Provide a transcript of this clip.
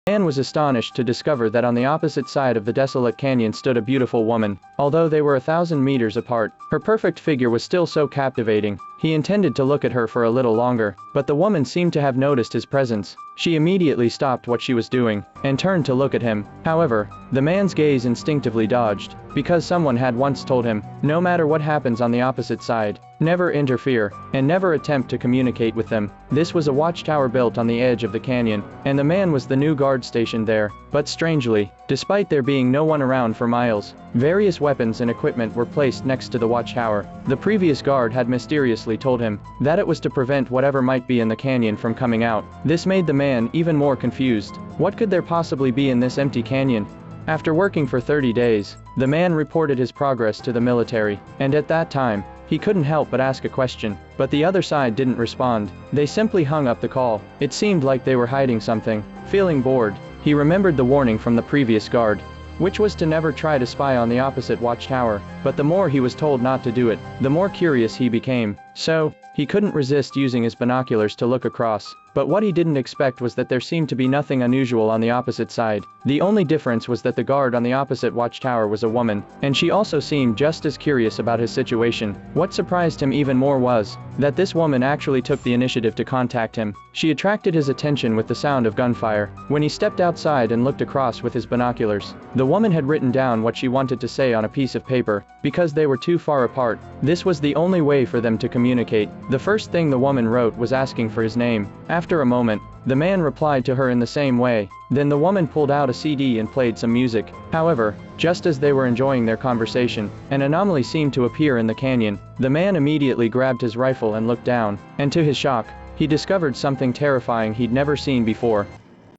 The man was astonished to discover that on the opposite side of the desolate canyon stood a beautiful woman. Although they were 1,000 meters apart, her perfect figure was still so captivating. He intended to look at her for a little longer, but the woman seemed to have noticed his presence. She immediately stopped what she was doing and turned to look at him. However, the man's gaze instinctively dodged, because someone had once told him, no matter what happens on the opposite side, never interfere, and never attempt to communicate with them. This was a watchtower built on the edge of the canyon, and the man was the new guard stationed there. But strangely, despite there being no one around for miles, various weapons and equipment were placed next to the watchtower. The previous guard had mysteriously told him that it was to prevent whatever might be in the canyon from coming out. This made the man even more confused. What could there possibly be in this empty canyon? After working for 30 days, the man reported his progress to the military, and at that time, he couldn't help but ask a question, but the other side didn't respond. They simply hung up the call. It seemed like they were hiding something. Feeling bored, he remembered the warning from the previous guard, which was to never try to spy on the opposite watchtower, but the more he was told not to do it, the more curious he became. So, he couldn't resist using his binoculars to look across. But what he didn't expect was that there seemed to be nothing unusual on the opposite side. The only difference was that the guard on the opposite watchtower was a woman, and she also seemed just as curious about his situation. What surprised him even more was that this woman actually took the initiative to contact him. She attracted his attention with the sound of gunfire. When he stepped outside and looked across with his binoculars, the woman had written down what she wanted to say on a piece of paper. Because they were too far apart, this was the only way for them to communicate. The first thing the woman wrote was asking for his name. After a moment, the man replied to her in the same way. Then the woman pulled out a CD and played some music. However, just as they were enjoying their conversation, an anomaly seemed to appear in the canyon. The man immediately grabbed his rifle and looked down, and to his shock, he discovered something terrifying he'd never seen before.